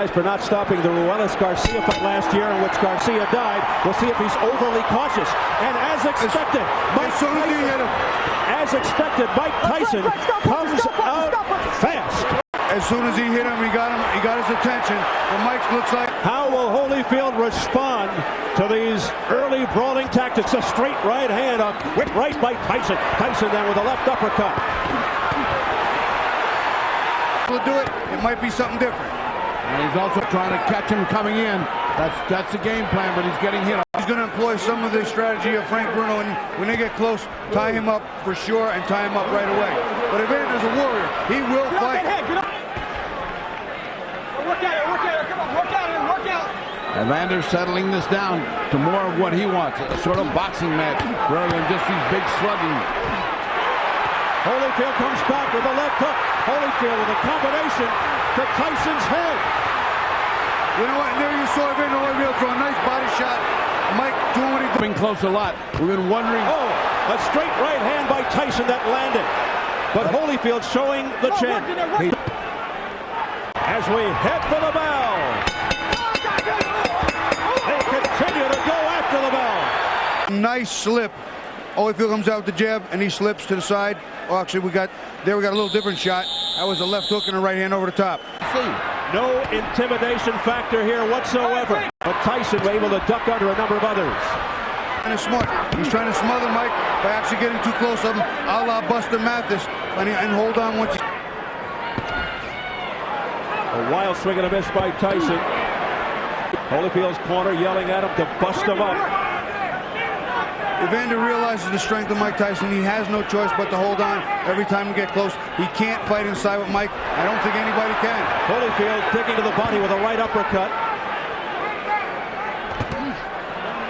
For not stopping the Ruelas-Garcia fight last year in which Garcia died. We'll see if he's overly cautious. And as expected, Mike Tyson comes out fast. As soon as he hit him, he got his attention. And Mike looks like... How will Holyfield respond to these early brawling tactics? A straight right hand, a quick right by Tyson. Tyson then with a left uppercut. To do it, it might be something different. And he's also trying to catch him coming in. That's the game plan, but he's getting hit. He's going to employ some of the strategy of Frank Bruno, and when they get close, tie him up for sure and tie him up right away. But Evander's a warrior. He will fight. Work at it, come on, work out. Evander settling this down to more of what he wants, a sort of boxing match rather than just these big slugging. Holyfield comes back with a left hook. Holyfield with a combination to Tyson's head. You know what? And there you saw Evander Holyfield throw a nice body shot. Mike doing what he did. Been close a lot. We've been wondering. Oh, a straight right hand by Tyson that landed. But Holyfield showing the chin. As we head for the bell. They continue to go after the bell. Nice slip. Holyfield comes out with the jab and he slips to the side. Oh, actually, we got a little different shot. That was a left hook and a right hand over the top. No intimidation factor here whatsoever. But Tyson was able to duck under a number of others. And it's smart. He's trying to smother Mike by actually getting too close of him, a la Buster Mathis, and hold on once. A wild swing and a miss by Tyson. Holyfield's corner yelling at him to bust him up. Evander realizes the strength of Mike Tyson. He has no choice but to hold on every time we get close. He can't fight inside with Mike. I don't think anybody can. Holyfield digging to the body with a right uppercut.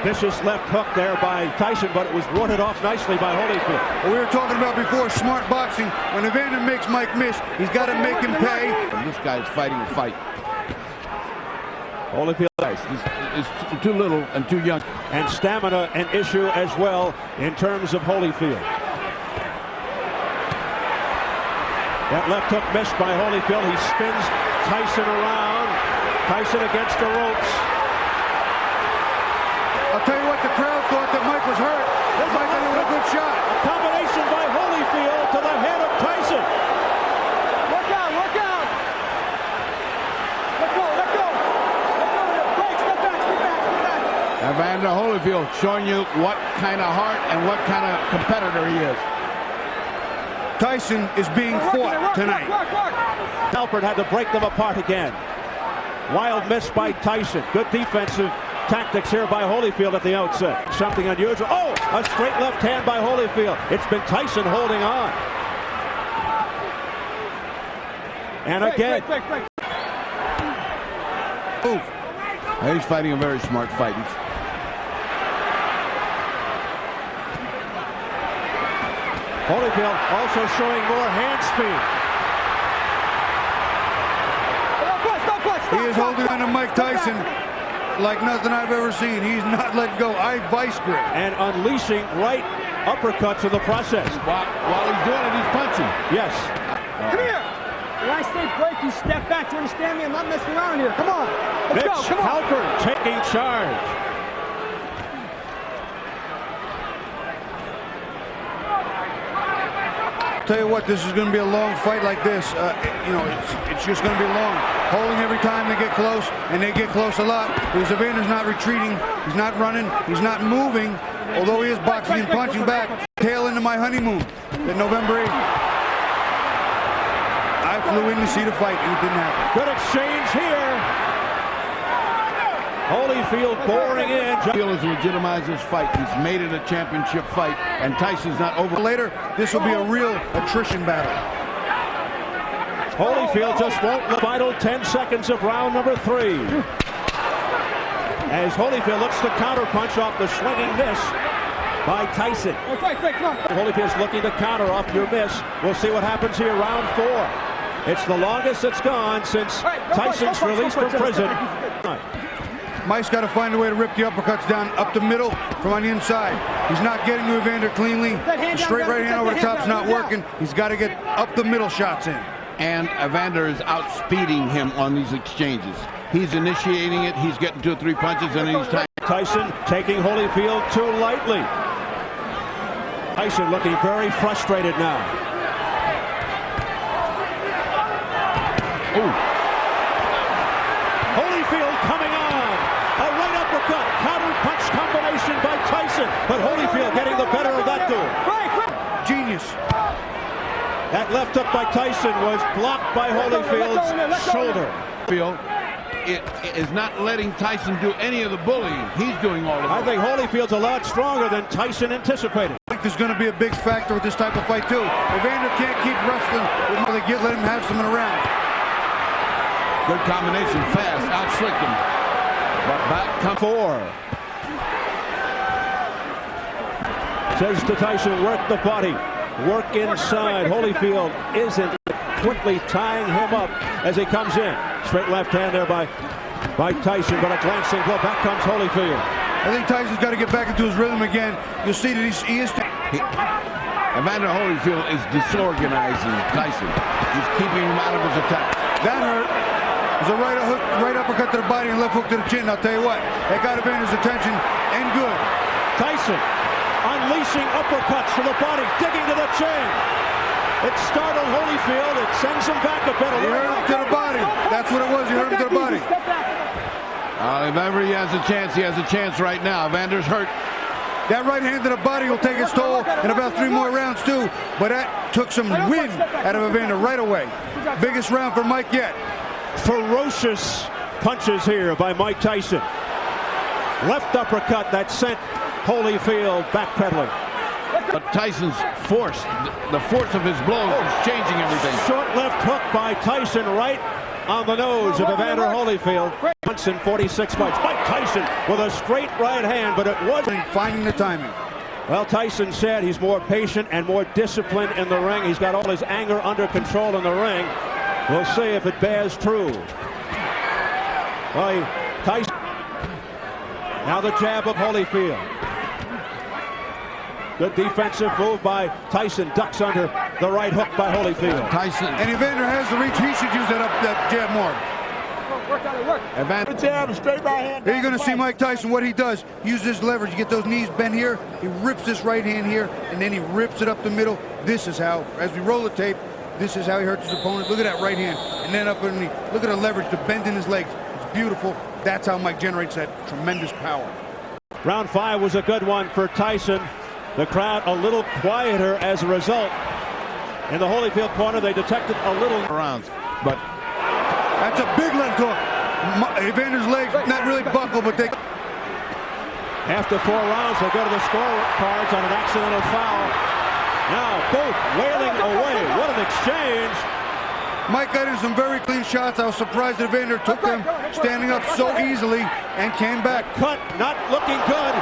Vicious left hook there by Tyson, but it was warded off nicely by Holyfield. Well, we were talking about before, smart boxing. When Evander makes Mike miss, he's got to make him pay. And this guy's fighting a fight. Holyfield is too little and too young. And stamina an issue as well in terms of Holyfield. That left hook missed by Holyfield. He spins Tyson around. Tyson against the ropes. I'll tell you what, the crowd thought that Mike was hurt. Mike had a good shot. A combination by Holyfield to the head of Tyson. Work out. Let go. Break, step back. Evander Holyfield showing you what kind of heart and what kind of competitor he is. Tyson is being fought tonight. Alfred had to break them apart again. Wild miss by Tyson. Good defensive tactics here by Holyfield at the outset. Something unusual. Oh, a straight left hand by Holyfield. It's been Tyson holding on. And again. Move. He's fighting a very smart fight. Holyfield also showing more hand speed. He is holding on to Mike Tyson like nothing I've ever seen. He's not letting go. I vice grip. And unleashing right uppercuts in the process. While he's doing it, he's punching. Yes. Come here. When I say break, you step back. Do you understand me? I'm not messing around here. Come on. Let's go. Come on. Halpern taking charge. Tell you what, this is going to be a long fight like this. It's just going to be long. Holding every time they get close, and they get close a lot. Because Evander's not retreating, he's not running, he's not moving. Although he is boxing and punching back. Tail into my honeymoon in November 8th. I flew in to see the fight, and it didn't happen. Good exchange here. Holyfield boring in. Holyfield has legitimized this fight. He's made it a championship fight, and Tyson's not over. Later, this will be a real attrition battle. Holyfield just won't the final 10 seconds of round number 3. As Holyfield looks to counterpunch off the swinging miss by Tyson. Holyfield's looking to counter off your miss. We'll see what happens here, round 4. It's the longest it's gone since Tyson's released from prison. Mike's got to find a way to rip the uppercuts down up the middle from on the inside. He's not getting to Evander cleanly. The straight right hand over the top's not working. He's got to get up the middle shots in. and Evander is outspeeding him on these exchanges. He's initiating it. He's getting 2 or 3 punches, and he's time. Tyson taking Holyfield too lightly. Tyson looking very frustrated now. Ooh. Holyfield coming on. A right uppercut. Counter punch combination by Tyson. But Holyfield getting the better of that duel. Genius. That left hook by Tyson was blocked by Holyfield's shoulder. It is not letting Tyson do any of the bullying. He's doing all of it. I think Holyfield's a lot stronger than Tyson anticipated. I think there's going to be a big factor with this type of fight too. Evander can't keep wrestling. Let him have some in a round. Good combination, fast, outslicked him. But back comes 4. Says to Tyson, work the body, work inside. Holyfield isn't quickly tying him up as he comes in. Straight left hand there by Tyson, but a glancing blow. Back comes Holyfield. I think Tyson's got to get back into his rhythm again. You'll see that he is. Evander Holyfield is disorganizing Tyson. He's keeping him out of his attack. That hurt. There's a right uppercut to the body and left hook to the chin. I'll tell you what, that got Evander's attention, and good. Tyson unleashing uppercuts to the body, digging to the chin. It startled Holyfield. It sends him back a bit. He hurt him to the body. That's what it was. He hurt him to the body. If ever he has a chance, he has a chance right now. Evander's hurt. That right hand to the body will take its toll in about 3 more rounds too. But that took some wind out of Evander right away. Biggest round for Mike yet. Ferocious punches here by Mike Tyson. Left uppercut that sent Holyfield backpedaling. But Tyson's force, the force of his blow is changing everything. Short left hook by Tyson right on the nose of Evander Holyfield. Once in 46 fights. Mike Tyson with a straight right hand, but it wasn't finding the timing. Well, Tyson said he's more patient and more disciplined in the ring. He's got all his anger under control in the ring. We'll see if it bears true. Well, Tyson. Now the jab of Holyfield. Good defensive move by Tyson. Ducks under the right hook by Holyfield. Tyson. And Evander has the reach. He should use that jab more. Evander. Jab, straight right hand. Here you're going to see Mike Tyson, what he does. Use his leverage. You get those knees bent here. He rips this right hand here, and then he rips it up the middle. This is how, as we roll the tape, this is how he hurts his opponent. Look at that right hand. And then up underneath. Look at the leverage, the bend in his legs. It's beautiful. That's how Mike generates that tremendous power. Round 5 was a good one for Tyson. The crowd a little quieter as a result. In the Holyfield corner, they detected a little rounds, but that's a big left hook. Evander's legs not really buckle, but they. After 4 rounds, they go to the scorecards on an accidental foul. Now both wailing away. What an exchange! Mike got in some very clean shots. I was surprised that Evander took them standing up so easily and came back. Cut not looking good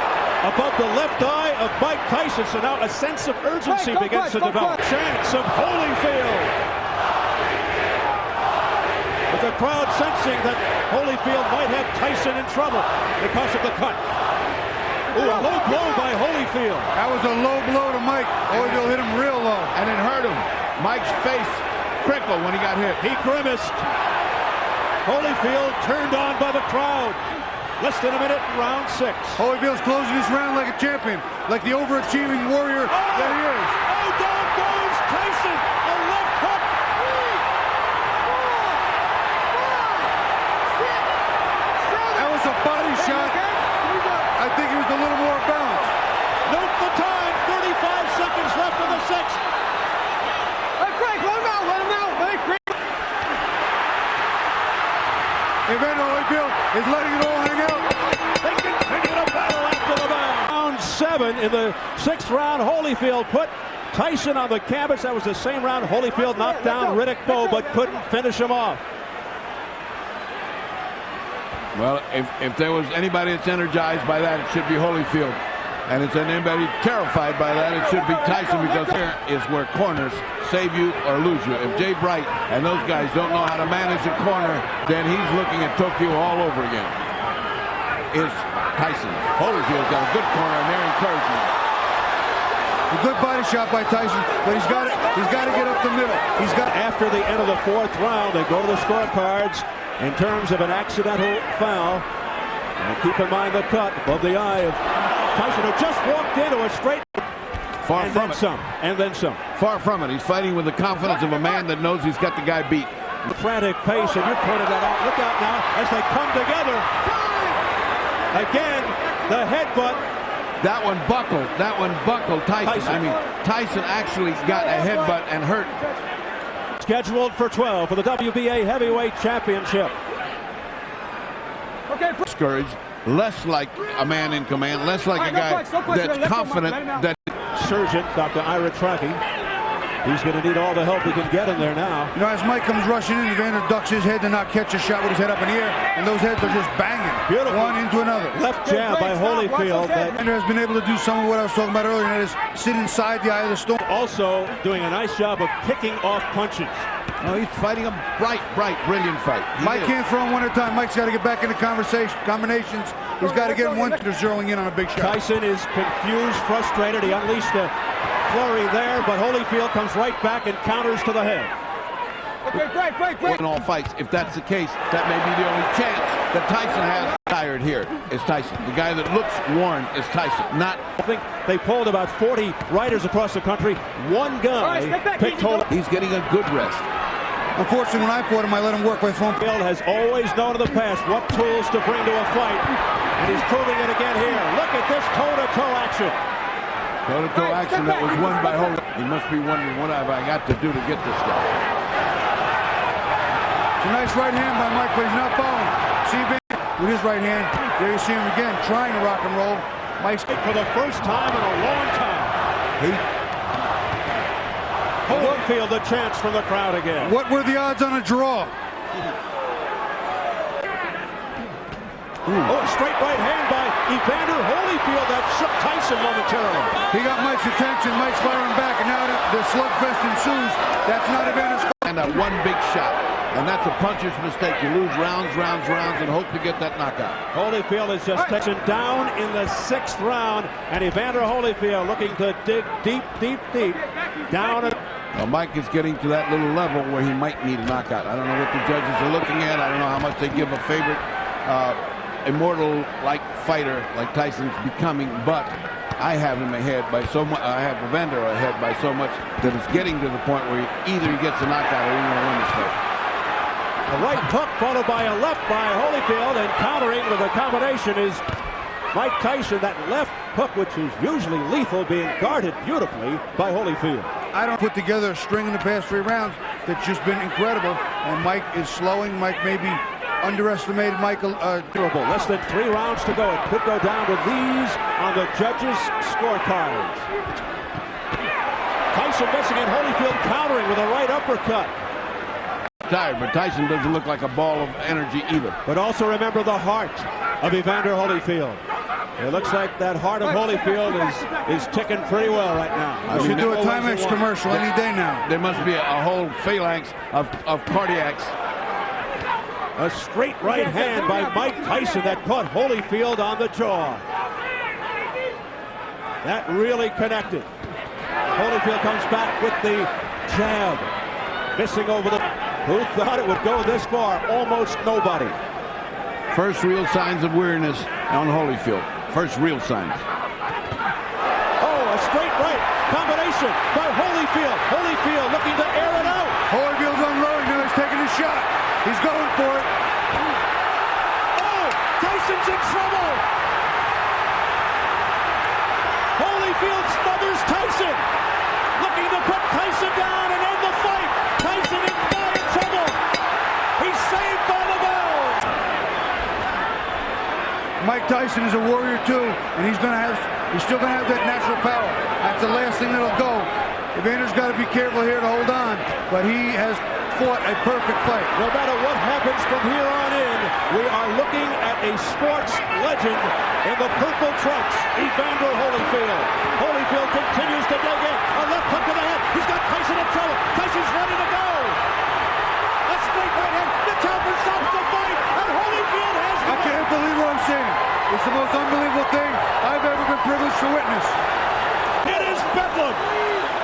above the left eye of Mike Tyson. So now a sense of urgency begins to develop. Chance of Holyfield. With the crowd sensing that Holyfield might have Tyson in trouble because of the cut. Ooh, a low blow by Holyfield. That was a low blow to Mike. Holyfield hit him real low. And it hurt him. Mike's face crinkled when he got hit. He grimaced. Holyfield turned on by the crowd. Less than a minute in round 6. Holyfield's closing this round like a champion, like the overachieving warrior that he is. Oh, down goes Tyson. A left hook. 3, 4, 5, 6. That was a body shot. I think he was a little more balanced. Note the time. 35 seconds left in the 6th. Frank, let him out. Let him out. Evander Holyfield is letting it all hang out. They continue to battle after the bell. Round 7 in the 6th round. Holyfield put Tyson on the canvas. That was the same round Holyfield knocked down Riddick Bowe, but couldn't finish him off. Well, if there was anybody that's energized by that, it should be Holyfield. And if there's anybody terrified by that, it should be Tyson, because here is where corners save you or lose you. If Jay Bright and those guys don't know how to manage a corner, then he's looking at Tokyo all over again. Is Tyson. Holyfield's got a good corner, and they're encouraging him. A good body shot by Tyson, but he's got to get up the middle. After the end of the fourth round, they go to the scorecards in terms of an accidental foul. And keep in mind the cut above the eye of Tyson, who just walked into a straight. Far from it. And then some. Far from it. He's fighting with the confidence of a man that knows he's got the guy beat. Frantic pace, and you pointed that out. Look out now as they come together. Again, the headbutt. That one buckled Tyson. I mean, Tyson actually got a headbutt and hurt. Scheduled for 12 for the WBA Heavyweight Championship. Discouraged, less like a man in command, less like a guy that's confident that. Surgeon, Dr. Ira Tracking. He's going to need all the help he can get in there now. You know, as Mike comes rushing in, Evander ducks his head to not catch a shot with his head up in the air, and those heads are just banging. Beautiful. One into another. Left jab by Holyfield. Evander has been able to do some of what I was talking about earlier, and that is sit inside the eye of the storm. Also doing a nice job of picking off punches. Oh, he's fighting a bright, brilliant fight. Mike can't throw him one at a time. Mike's got to get back into combinations. He's got to get him one. They're zeroing in on a big shot. Tyson is confused, frustrated. He unleashed a flurry there, but Holyfield comes right back and counters to the head. Okay, great. In all fights, if that's the case, that may be the only chance that Tyson has. Tired here is Tyson. The guy that looks worn is Tyson. Not. I think they polled about 40 writers across the country. One guy picked Holyfield. He's getting a good rest. Unfortunately, when I fought him, I let him work by phone. Holyfield has always known in the past what tools to bring to a fight, and he's proving it again here. Look at this toe-to-toe action. Toe-to-toe action that was won by Holyfield. He must be wondering, what have I got to do to get this guy? It's a nice right hand by Mike, but he's not following. See, with his right hand, there you see him again, trying to rock and roll. Mike's for the first time in a long time. Holyfield a chance from the crowd again. What were the odds on a draw? Oh, a straight right hand by Evander Holyfield that shook Tyson momentarily. He got Mike's attention. Mike's firing back, and now the slugfest ensues. That's not Evander's. And that one big shot. And that's a puncher's mistake. You lose rounds, and hope to get that knockout. Holyfield is just taken down in the 6th round, and Evander Holyfield looking to dig deep down. Well, Mike is getting to that little level where he might need a knockout. I don't know what the judges are looking at. I don't know how much they give a favorite immortal-like fighter like Tyson's becoming, but I have him ahead by so much. I have Evander ahead by so much that it's getting to the point where either he gets a knockout or he's going to win this fight. A right hook followed by a left by Holyfield, and countering with a combination is Mike Tyson. That left hook, which is usually lethal, being guarded beautifully by Holyfield. I don't put together a string in the past 3 rounds that's just been incredible, and Mike is slowing. Mike maybe underestimated Michael. Less than 3 rounds to go. It could go down to these on the judges' scorecards. Tyson missing and Holyfield countering with a right uppercut. Tired, but Tyson doesn't look like a ball of energy either. But also remember the heart of Evander Holyfield. It looks like that heart of Holyfield is ticking pretty well right now. We should do a Timex commercial any day now. There must be a whole phalanx of cardiacs. A straight right hand by Mike Tyson that caught Holyfield on the jaw. That really connected. Holyfield comes back with the jab. Missing over the... Who thought it would go this far? Almost nobody. First real signs of weariness on Holyfield. First real signs. Oh, a straight right combination by Holyfield. Holyfield looking to air it out. Holyfield's unloading. Now he's taking a shot. He's going for it. Oh, Tyson's in trouble. Holyfield smothers Tyson. Looking to put Tyson down and end the fight. Tyson in dire trouble. He's saved by the bell. Mike Tyson is a warrior too, and he's still gonna have that natural power. That's the last thing that'll go. Evander's got to be careful here to hold on, but he has fought a perfect fight. No matter what happens from here on in, we are looking at a sports legend in the purple trunks, Evander Holyfield. Holyfield continues to dig in. A left hook to the head. He's got Tyson in trouble. Tyson's ready to go. A straight right hand. The chopper stops the fight, and Holyfield has... I can't believe what I'm seeing. It's the most unbelievable thing I've ever been privileged to witness. It is Bedlam.